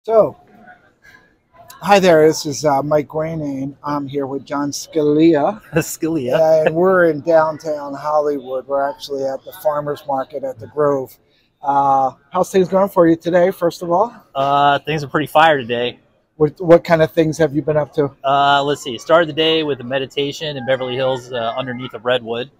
So, hi there. This is Mike Gwynn, and I'm here with John Scalia. Scalia. And we're in downtown Hollywood. We're actually at the farmers market at the Grove. How's things going for you today, first of all? Things are pretty fire today. What kind of things have you been up to? Let's see. Started the day with a meditation in Beverly Hills underneath a redwood.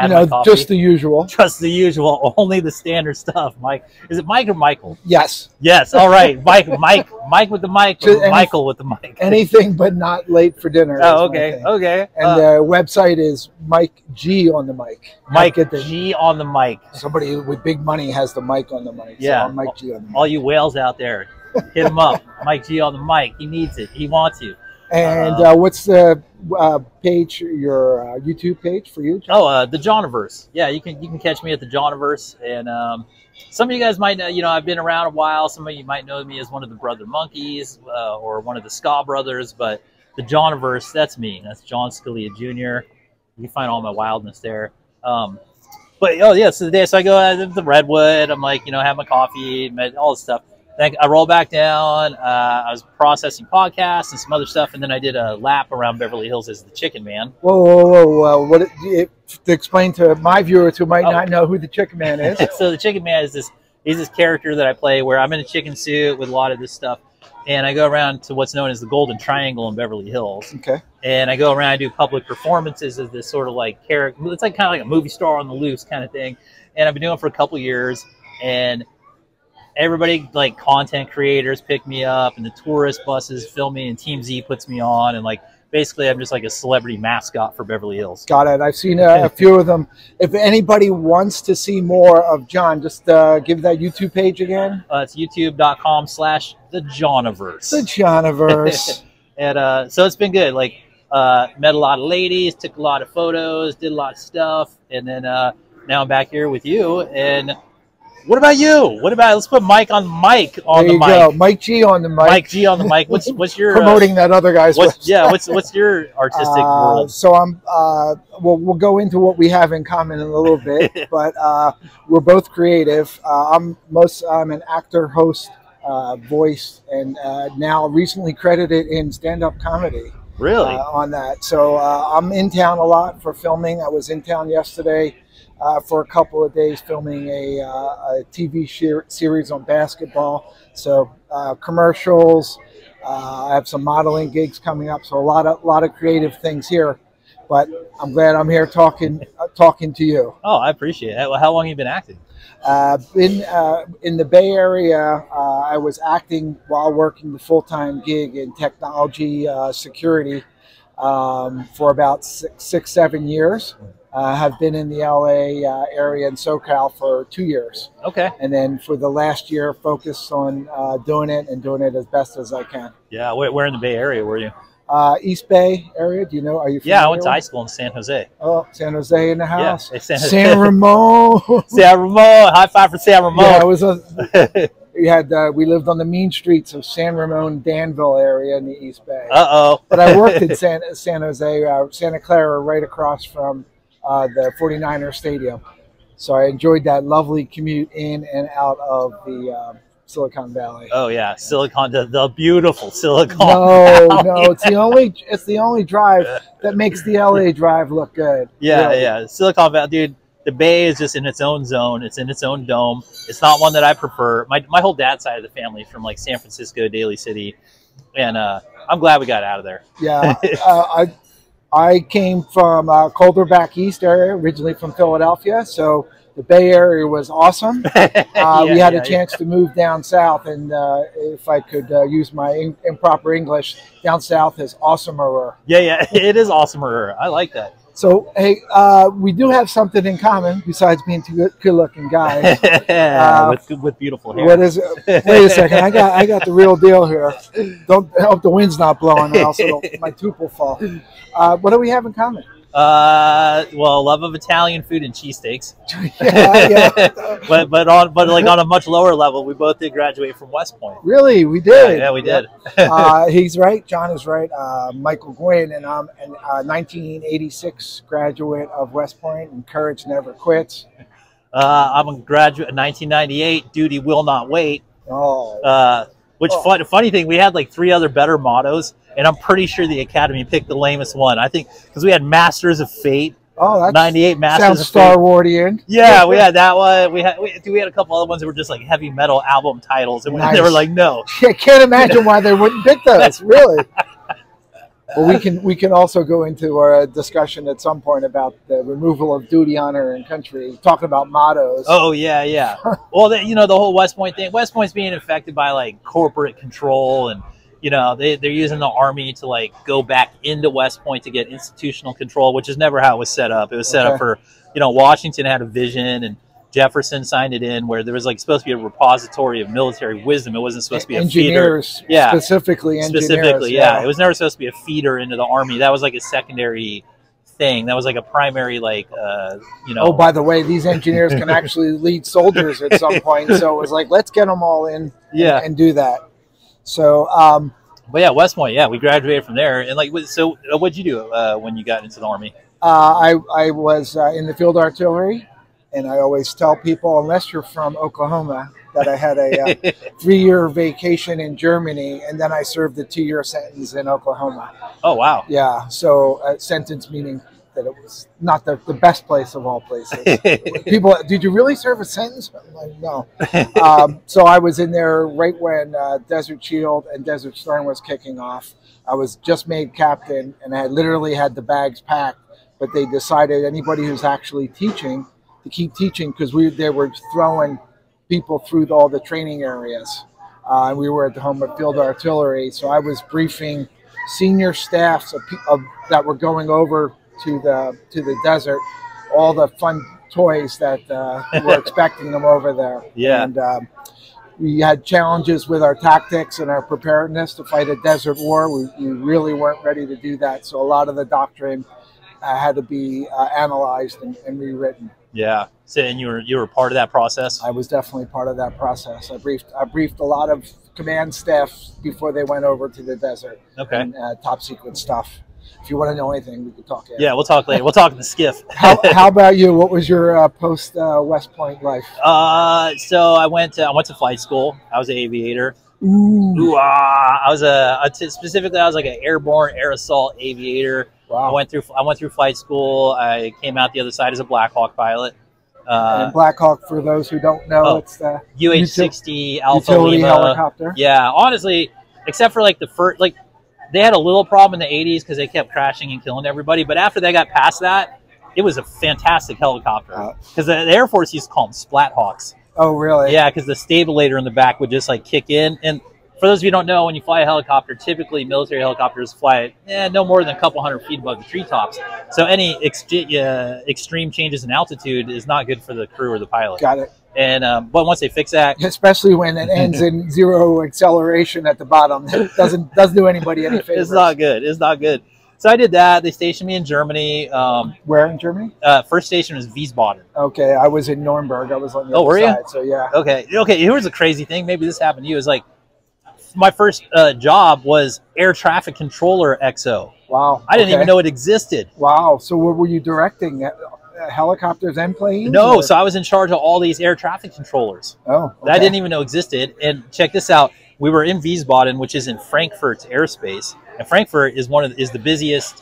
You know, just the usual. Just the usual. Only the standard stuff. Mike, is it Mike or Michael? Yes. Yes. All right. Mike with the mic. Or Michael with the mic. Anything but not late for dinner. Oh, okay. Okay. And the website is Mike G on the mic. Mike G on the mic. Somebody with big money has the mic on the mic. Yeah. So I'm Mike G on the mic. All you whales out there, hit him up. Mike G on the mic. He needs it. He wants you. And what's the page, your YouTube page for you, John? Oh, the JOHNiVERSE. Yeah, you can catch me at the JOHNiVERSE. And some of you guys might know, I've been around a while. Some of you might know me as one of the Brother Monkeys or one of the Ska Brothers. But the JOHNiVERSE, that's me. That's John Scalia Jr. You can find all my wildness there. But oh yeah, so I go at the Redwood. I'm like, have my coffee, all this stuff. Then I roll back down. I was processing podcasts and some other stuff, and then I did a lap around Beverly Hills as the Chicken Man. Whoa! To explain to my viewers who might not know who the Chicken Man is. So the Chicken Man is he's this character that I play where I'm in a chicken suit with a lot of this stuff, and I go around to what's known as the Golden Triangle in Beverly Hills. Okay. And I go around, I do public performances as this sort of like character. It's like kind of like a movie star on the loose kind of thing, and I've been doing it for a couple years, and everybody, like content creators, pick me up, and the tourist buses film me, and Team Z puts me on, and like basically I'm just like a celebrity mascot for Beverly Hills. Got it. I've seen a few of them. If anybody wants to see more of John, just give that YouTube page again. It's youtube.com/thejohniverse. The JOHNiVERSE. And so it's been good. Like met a lot of ladies, took a lot of photos, did a lot of stuff, and then now I'm back here with you. And what about you? Let's put Mike on mic on the mic. There you go. Mike G on the mic. Mike G on the mic. What's your promoting that other guy's what's your artistic world? So I'm we'll go into what we have in common in a little bit, but we're both creative. I'm an actor, host, voice, and now recently credited in stand-up comedy. Really? On that. So I'm in town a lot for filming. I was in town yesterday for a couple of days filming a TV series on basketball. So commercials, I have some modeling gigs coming up. So a lot of creative things here. But I'm glad I'm here talking to you. Oh, I appreciate it. How long have you been acting? In the Bay Area, I was acting while working the full-time gig in technology security for about 6-7 years. Have been in the LA area and SoCal for 2 years. Okay. And then for the last year, focused on doing it as best as I can. Yeah. Where in the Bay Area were you? East Bay area. Do you know? Are you familiar? Yeah, I went to high school in San Jose. Oh, San Jose in the house. Yeah, San Ramon. San Ramon. High five for San Ramon. Yeah, it was we lived on the mean streets of San Ramon, Danville area in the East Bay. But I worked in San Jose, Santa Clara, right across from the 49er Stadium. So I enjoyed that lovely commute in and out of the Silicon Valley. Oh yeah, the beautiful Silicon Valley. No, it's the only drive that makes the LA drive look good. Yeah, really. Yeah. Silicon Valley, dude. The Bay is just in its own zone. It's in its own dome. It's not one that I prefer. My whole dad's side of the family is from like San Francisco, Daly City, and I'm glad we got out of there. Yeah, I came from colder back east area, originally from Philadelphia, so the Bay Area was awesome. We had a chance to move down south, and if I could use my improper English, down south is awesomer. Yeah, it is awesomer. I like that. So, hey, we do have something in common besides being two good-looking guys. with beautiful hair. What is it? Wait a second. I got the real deal here. Don't hope the wind's not blowing, or else my tooth will fall. What do we have in common? Well, love of Italian food and cheesesteaks. Yeah. but on a much lower level, we both did graduate from West Point. Really, we did. Yeah, we did. He's right. John is right. Michael Gwynn, and I'm a 1986 graduate of West Point, and courage never quits. I'm a graduate in 1998. Duty will not wait. Oh. Which funny thing, we had like 3 other better mottos, and I'm pretty sure the Academy picked the lamest one. I think because we had Masters of Fate. Oh, that's 98 Masters sounds of Star Fate. Wardian. Yeah, we had that one. We had a couple other ones that were just like heavy metal album titles, and Nice. they were like, no. I can't imagine why they wouldn't pick those. Really. Well, we can also go into our discussion at some point about the removal of duty, honor, and country, talking about mottos. Oh yeah, yeah. Well, the whole West Point thing. West Point's being affected by like corporate control, and they're using the Army to like go back into West Point to get institutional control, which is never how it was set up. It was set up for Washington had a vision, and Jefferson signed it in where there was like supposed to be a repository of military wisdom. It wasn't supposed to be a engineers, feeder. Yeah, specifically, yeah. It was never supposed to be a feeder into the Army. That was like a secondary thing. That was like a primary, like Oh, by the way, these engineers can actually lead soldiers at some point. So it was like, let's get them all in, and do that. So, but yeah, West Point. Yeah, we graduated from there. And like, so what'd you do when you got into the Army? I was in the field artillery. And I always tell people, unless you're from Oklahoma, that I had a 3-year vacation in Germany, and then I served a 2-year sentence in Oklahoma. Oh, wow. Yeah, so sentence meaning that it was not the best place of all places. People, did you really serve a sentence? I'm like, no. So I was in there right when Desert Shield and Desert Storm was kicking off. I was just made captain, and I literally had the bags packed, but they decided anybody who's actually teaching to keep teaching because they were throwing people through all the training areas. And we were at the home of field artillery. So I was briefing senior staffs that were going over to the desert, all the fun toys that were expecting them over there. Yeah. And we had challenges with our tactics and our preparedness to fight a desert war. We really weren't ready to do that. So a lot of the doctrine had to be analyzed and rewritten. Yeah. So, and you were part of that process? I was definitely part of that process. I briefed a lot of command staff before they went over to the desert. Okay. And top secret stuff. If you want to know anything, we could talk after. Yeah, we'll talk later. We'll talk in the skiff. How about you? What was your post West Point life? So I went to flight school. I was an aviator. Ooh. I was specifically I was like an airborne air assault aviator. Wow. I went through flight school. I came out the other side as a Black Hawk pilot. And Black Hawk, for those who don't know, it's the UH-60 Alpha utility Lima helicopter. Yeah, honestly, except for like the first, like they had a little problem in the 80s because they kept crashing and killing everybody. But after they got past that, it was a fantastic helicopter because the Air Force used to call them Splat Hawks. Oh, really? Yeah, because the stabilator in the back would just like kick in. And for those of you who don't know, when you fly a helicopter, typically military helicopters fly no more than a couple hundred feet above the treetops. So any extreme changes in altitude is not good for the crew or the pilot. Got it. And but once they fix that, especially when it ends in zero acceleration at the bottom, it doesn't do anybody any favors. It's not good. It's not good. So I did that. They stationed me in Germany. Where in Germany? First station was Wiesbaden. Okay, I was in Nuremberg. I was on the other side. You? So yeah. Okay. Here's a crazy thing. Maybe this happened to you. Is like my first job was air traffic controller XO. Wow. I didn't even know it existed. Wow. So what were you directing? Helicopters and planes? No, or? So I was in charge of all these air traffic controllers. Oh, okay. That I didn't even know existed. And check this out: we were in Wiesbaden, which is in Frankfurt's airspace, and Frankfurt is the busiest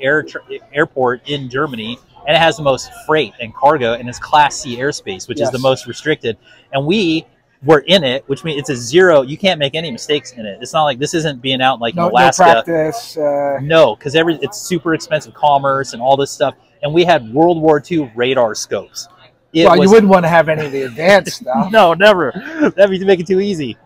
airport in Germany, and it has the most freight and cargo, and it's Class C airspace, which is the most restricted. And we were in it, which means it's a zero. You can't make any mistakes in it. It's not like this isn't being out like in Alaska. No practice. No, because it's super expensive commerce and all this stuff. And we had World War II radar scopes. You wouldn't want to have any of the advanced stuff. No, never. That'd be to make it too easy.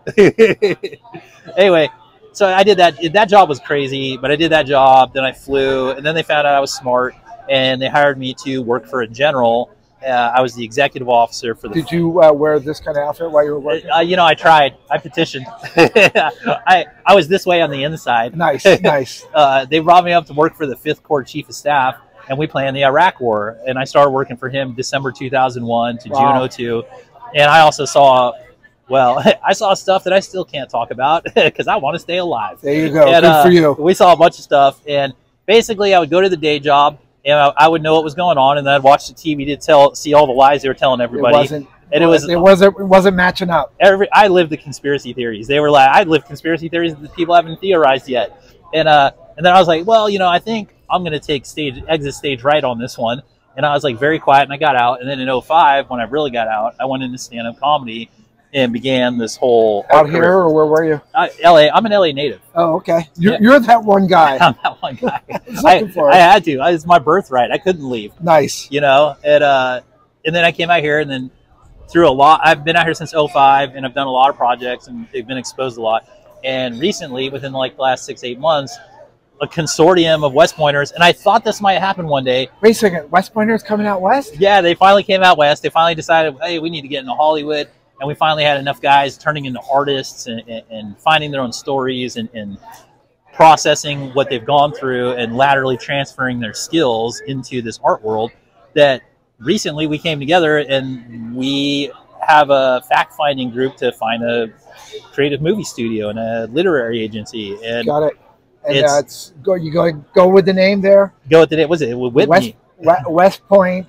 Anyway, so I did that. That job was crazy, but I did that job. Then I flew, and then they found out I was smart, and they hired me to work for a general. I was the executive officer for the. Did you wear this kind of outfit while you were working? I tried. I petitioned. I was this way on the inside. Nice, nice. They brought me up to work for the 5th Corps Chief of Staff, and we planned the Iraq War. And I started working for him December 2001 to June 02. And I also saw, I saw stuff that I still can't talk about because I want to stay alive. There you go. And, good for you. We saw a bunch of stuff, and basically I would go to the day job. And I would know what was going on, and then I'd watch the TV to see all the lies they were telling everybody. And well, it wasn't matching up. I lived the conspiracy theories. They were like, I lived conspiracy theories that people haven't theorized yet. And then I was like, well, I think I'm going to take exit stage right on this one. And I was like very quiet, and I got out. And then in 2005, when I really got out, I went into stand-up comedy and began this whole out here, or where were you? LA. I'm an LA native. Oh, okay. You're that one guy. I'm that one guy. I had to. It's my birthright. I couldn't leave. Nice. And then I came out here, and then through a lot. I've been out here since 2005, and I've done a lot of projects, and they've been exposed a lot. And recently, within like the last 6-8 months, a consortium of West Pointers, and I thought this might happen one day. Wait a second, West Pointers coming out west? Yeah, they finally came out west. They finally decided, hey, we need to get into Hollywood. And we finally had enough guys turning into artists and finding their own stories and processing what they've gone through and laterally transferring their skills into this art world that recently we came together, and we have a fact-finding group to find a creative movie studio and a literary agency. And got it. And go with the name there? Go with the name. Was it Whitney? West Point,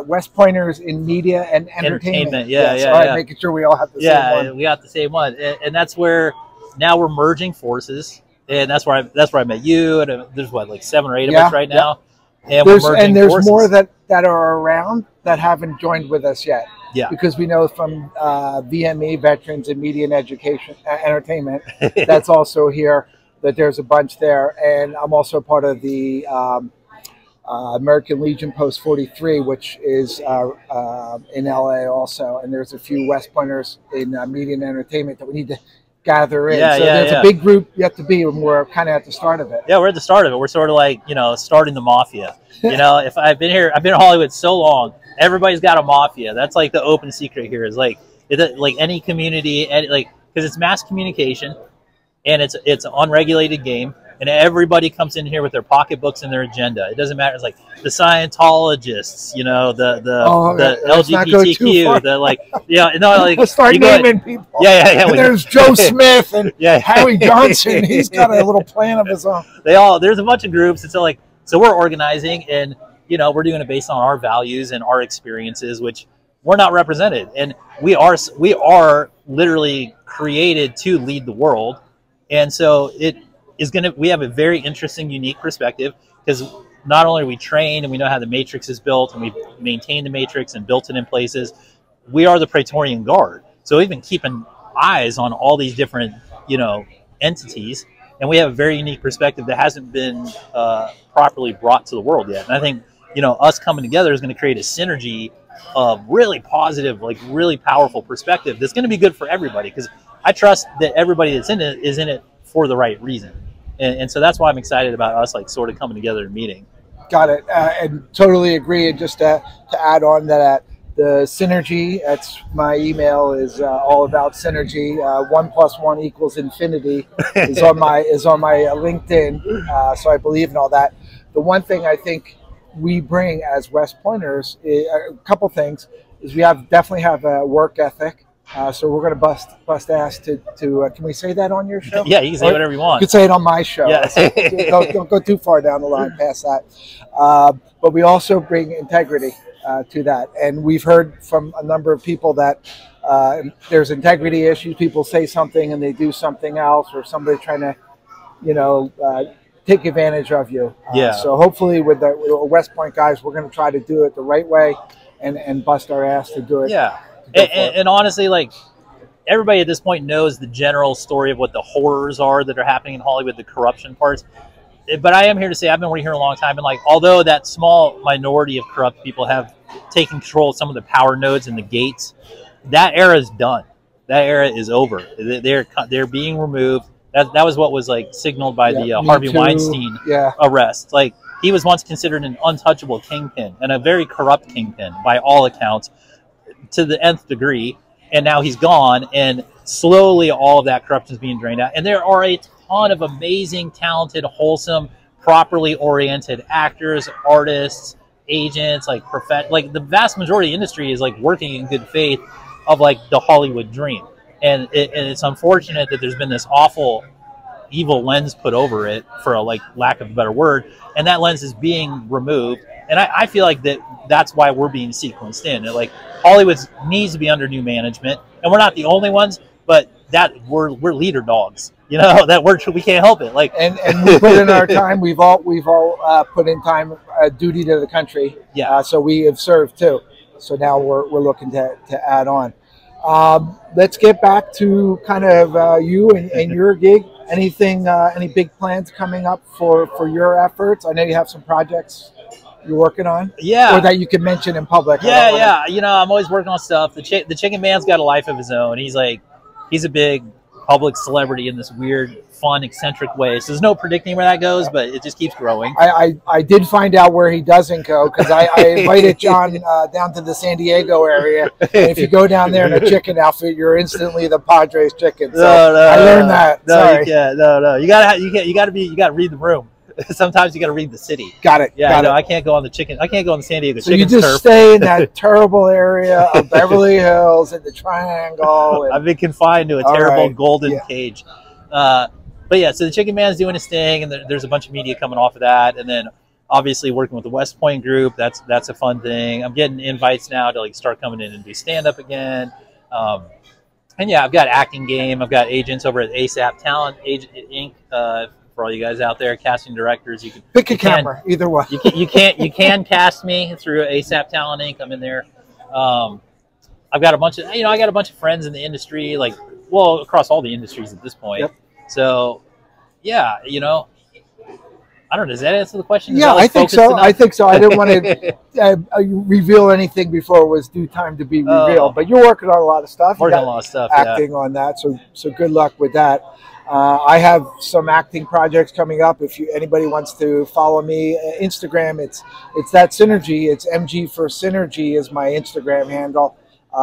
West Pointers in Media and Entertainment. Yeah. Making sure we all have the same one. Yeah, we got the same one, and that's where now we're merging forces, and that's where I met you. And there's like 7 or 8 of us right now, and there's forces. More that are around that haven't joined with us yet. Yeah, because we know from VME, Veterans in Media and Entertainment, that's also here. That there's a bunch there, and I'm also part of the American Legion Post 43, which is in LA also, and there's a few West Pointers in Media and Entertainment that we need to gather in. There's a big group yet to be, and we're kind of at the start of it. Yeah, we're at the start of it. We're sort of like starting the mafia. If I've been in Hollywood so long, everybody's got a mafia. That's like the open secret here. Is like any community, because it's mass communication. And it's an unregulated game, and everybody comes in here with their pocketbooks and their agenda. It doesn't matter. It's like the Scientologists, the LGBTQ, start naming people. Yeah. And there's Joe Smith and Harry Johnson. He's got a little plan of his own. There's a bunch of groups. It's like so we're organizing, and we're doing it based on our values and our experiences, which we're not represented, and we are literally created to lead the world. And so we have a very interesting, unique perspective, because not only are we trained and we know how the matrix is built, and we've maintained the matrix and built it in places, we are the Praetorian Guard. So we've been keeping eyes on all these different, entities, and we have a very unique perspective that hasn't been properly brought to the world yet. And I think, us coming together is going to create a synergy of really positive, really powerful perspective that's going to be good for everybody, because I trust that everybody that's in it is in it for the right reason. And so that's why I'm excited about us sort of coming together and meeting. Got it. And totally agree. And just to add on that, the synergy, that's my email, is all about synergy. 1 + 1 = infinity is on my LinkedIn. So I believe in all that. The one thing I think we bring as West Pointers, a couple things, is we definitely have a work ethic. So we're going to bust ass to can we say that on your show? Yeah, you can say whatever you want. You can say it on my show. Yeah. Don't go too far down the line past that. But we also bring integrity to that. And we've heard from a number of people that there's integrity issues. People say something and they do something else, or somebody trying to, take advantage of you. So hopefully with the West Point guys, we're going to try to do it the right way and bust our ass to do it. Yeah. And honestly, everybody at this point knows the general story of what the horrors are that are happening in Hollywood, the corruption parts. But I am here to say I've been working here a long time, and although that small minority of corrupt people have taken control of some of the power nodes and the gates, that era is done. That era is over. They're being removed. That was what was signaled by the Harvey Weinstein arrest. He was once considered an untouchable kingpin, and a very corrupt kingpin by all accounts, to the nth degree, and now he's gone, and slowly all of that corruption is being drained out. And there are a ton of amazing, talented, wholesome, properly oriented actors, artists, agents, the vast majority of the industry is working in good faith of the Hollywood dream. And it's unfortunate that there's been this awful evil lens put over it, for a like lack of a better word, and that lens is being removed. And I feel like that's why we're being sequenced in. And like Hollywood needs to be under new management, and we're not the only ones, but that we're leader dogs. You know, that we can't help it. Like, and we put in our time. We've all put in time, duty to the country. Yeah. So we have served too. So now we're looking to add on. Let's get back to kind of you and your gig. Anything, any big plans coming up for your efforts? I know you have some projects you're working on. Yeah. Or that you can mention in public. Yeah. You know, I'm always working on stuff. The Chicken Man's got a life of his own. He's a big public celebrity in this weird, fun, eccentric way. So there's no predicting where that goes, but it just keeps growing. I did find out where he doesn't go, because I invited John down to the San Diego area. And if you go down there in a chicken outfit, you're instantly the Padres chicken. So I learned that. No, you can't. No. You gotta read the room. Sometimes you got to read the city. Got it. Yeah, I can't go on the chicken. I can't go on the San Diego so chicken. So you just stay in that terrible area of Beverly Hills and the Triangle. And, I've been confined to a terrible golden cage. But yeah, so the Chicken Man's doing his thing, and there's a bunch of media coming off of that, and then obviously working with the West Point group. That's a fun thing. I'm getting invites now to like start coming in and do stand up again. And yeah, I've got acting game. I've got agents over at ASAP Talent Inc. For all you guys out there, casting directors, you can pick a camera, either one. You can cast me through ASAP Talent Inc. I'm in there. I've got a bunch of I got a bunch of friends in the industry, across all the industries at this point. Yep. So yeah, I don't know. Does that answer the question? Yeah, I think so. I think so. I didn't want to reveal anything before it was due time to be revealed. But you're working on a lot of stuff. Working on a lot of stuff. Acting on that. So good luck with that. I have some acting projects coming up. If anybody wants to follow me, Instagram, it's that Synergy. It's MG for Synergy is my Instagram handle.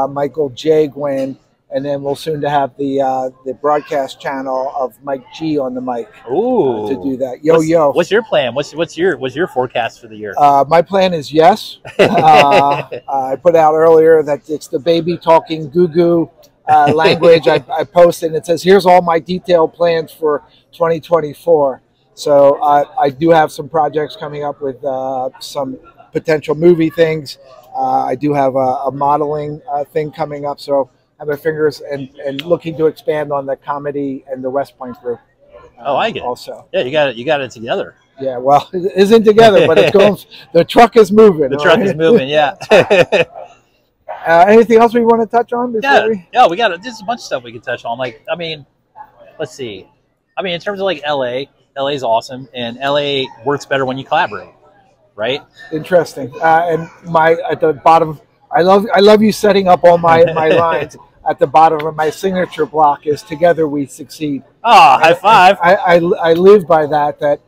Michael J. Gwynn, and then we'll soon to have the broadcast channel of Mike G on the mic. Ooh, to do that. Yo. What's your plan? What's your forecast for the year? My plan is yes. I put out earlier that it's the baby talking goo goo. Language I posted, and it says here's all my detailed plans for 2024. So I do have some projects coming up with some potential movie things. I do have a modeling thing coming up, so I have my fingers and looking to expand on the comedy and the West Point group. I like it. Also, yeah, you got it together. Yeah, well, it isn't together, but it's going. The truck is moving. The truck is moving. Yeah. Anything else we want to touch on before we got there's a bunch of stuff we can touch on. Let's see. In terms of LA's awesome, and LA works better when you collaborate, right? Interesting. And at the bottom, I love you setting up all my lines. At the bottom of my signature block is "Together we succeed." Oh, high five! I live by that. That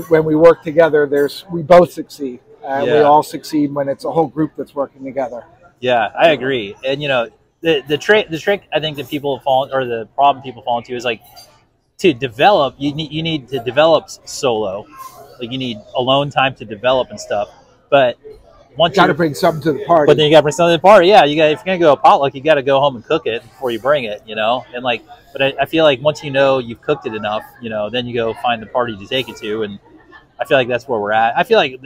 when we work together, we both succeed. We all succeed when it's a whole group that's working together. Yeah, I agree. And the trick I think that people fall, or the problem people fall into, is to develop. You need to develop solo. You need alone time to develop and stuff. But once you got to bring something to the party. But then you got to bring something to the party. Yeah, if you're gonna go to potluck, you got to go home and cook it before you bring it. And but I feel like once you've cooked it enough, then you go find the party to take it to, and I feel like that's where we're at. I feel like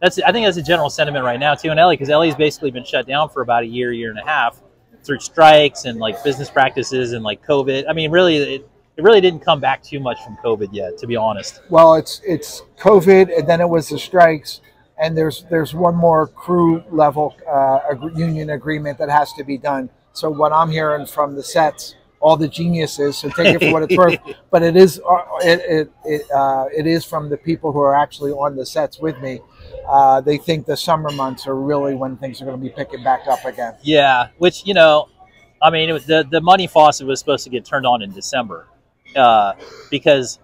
I think that's a general sentiment right now too in LA, because LA's basically been shut down for about a year and a half through strikes and business practices and COVID. Really, it really didn't come back too much from COVID yet, to be honest. Well, it's COVID, and then it was the strikes, and there's one more crew level union agreement that has to be done. So what I'm hearing from the sets, all the geniuses, so take it for what it's worth, but it is from the people who are actually on the sets with me. They think the summer months are really when things are going to be picking back up again. Yeah, which the money faucet was supposed to get turned on in December, because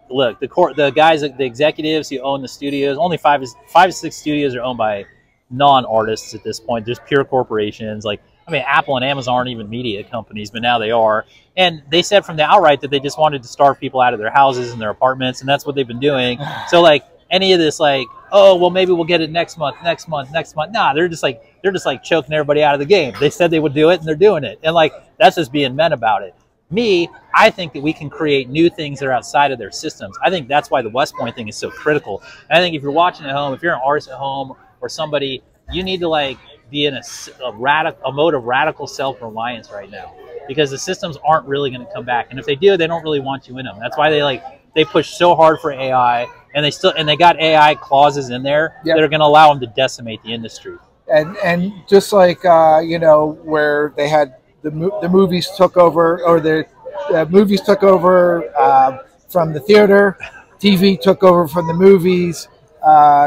look, the guys, the executives who own the studios, only 5 to 6 studios are owned by non-artists at this point. There's pure corporations. Apple and Amazon aren't even media companies, but now they are. And they said from the outright that they just wanted to starve people out of their houses and their apartments, and that's what they've been doing. So any of this oh, well, maybe we'll get it next month. Nah, they're just choking everybody out of the game. They said they would do it, and they're doing it. And that's just being men about it. I think that we can create new things that are outside of their systems. I think that's why the West Point thing is so critical. And I think if you're watching at home, if you're an artist at home or somebody, you need to like be in a mode of radical self-reliance right now, because the systems aren't really going to come back. And if they do, they don't really want you in them. That's why they push so hard for AI, and they got AI clauses in there that are going to allow them to decimate the industry. And just like you know, where they had the movies took over, or the movies took over from the theater, TV took over from the movies.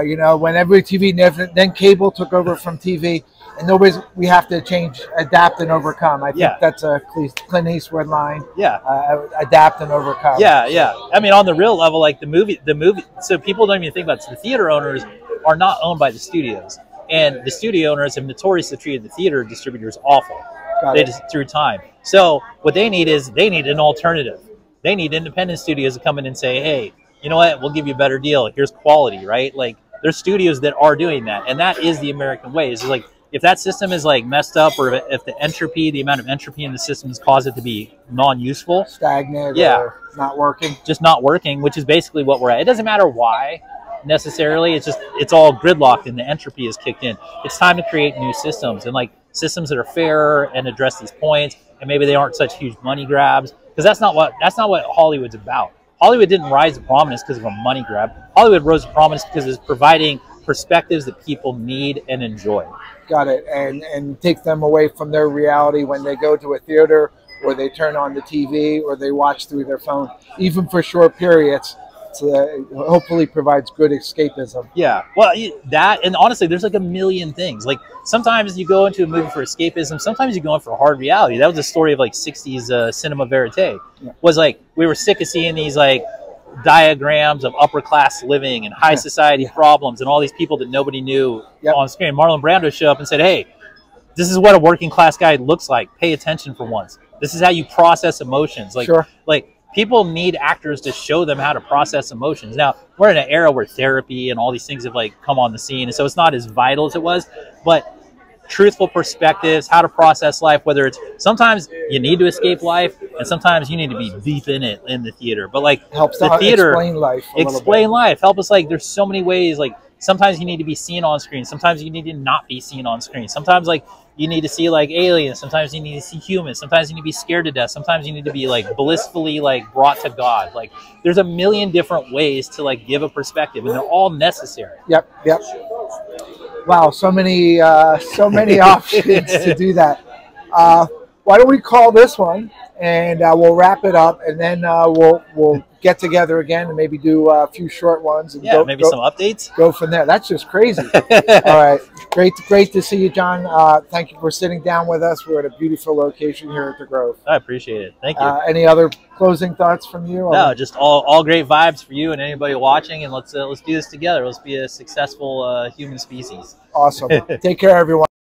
You know, when every TV, then cable took over from TV, and we have to change, adapt and overcome. I think that's a Clint Eastwood line. Adapt and overcome. Yeah. I mean, on the real level, like the movie. So people don't even think about it. The theater owners are not owned by the studios, and the studio owners have notoriously treated the theater distributors awful. Just through time. So what they need is an alternative. They need independent studios to come in and say, hey, you know what? We'll give you a better deal. Here's quality, right? Like, there's studios that are doing that, and that is the American way. It's like, if that system is like messed up, or if the amount of entropy in the system has caused it to be non-useful, stagnant, or not working, just not working, which is basically what we're at. It doesn't matter why necessarily. It's all gridlocked and the entropy is kicked in. It's time to create new systems, and like systems that are fairer and address these points, and maybe they aren't such huge money grabs, because that's not what Hollywood's about. Hollywood didn't rise to prominence because of a money grab. Hollywood rose to prominence because it's providing perspectives that people need and enjoy. Got it. And take them away from their reality when they go to a theater, or they turn on the TV, or they watch through their phone, even for short periods. So hopefully provides good escapism. Yeah, well, that, and honestly, there's like a million things. Like, sometimes you go into a movie for escapism, sometimes you go in for hard reality. That was the story of like 60s cinema verite. Was like, we were sick of seeing these like diagrams of upper class living and high society problems and all these people that nobody knew on screen. Marlon Brando showed up and said, hey, this is what a working class guy looks like. Pay attention for once. This is how you process emotions. Like, people need actors to show them how to process emotions. Now, we're in an era where therapy and all these things have like come on the scene, and so it's not as vital as it was, but truthful perspectives, how to process life, whether it's, sometimes you need to escape life, and sometimes you need to be deep in it in the theater. But like, helps the theater explain life, help us. Like, there's so many ways. Like, sometimes you need to be seen on screen, sometimes you need to not be seen on screen, sometimes like you need to see like aliens, sometimes you need to see humans, sometimes you need to be scared to death, sometimes you need to be like blissfully like brought to God. Like, there's a million different ways to like give a perspective, and they're all necessary. Yep. Wow, so many options to do that. Why don't we call this one, and we'll wrap it up, and then we'll get together again and maybe do a few short ones. And maybe some updates. Go from there. That's just crazy. All right, great to see you, John. Thank you for sitting down with us. We're at a beautiful location here at the Grove. I appreciate it. Thank you. Any other closing thoughts from you? No, just all great vibes for you and anybody watching, and let's do this together. Let's be a successful human species. Awesome. Take care, everyone.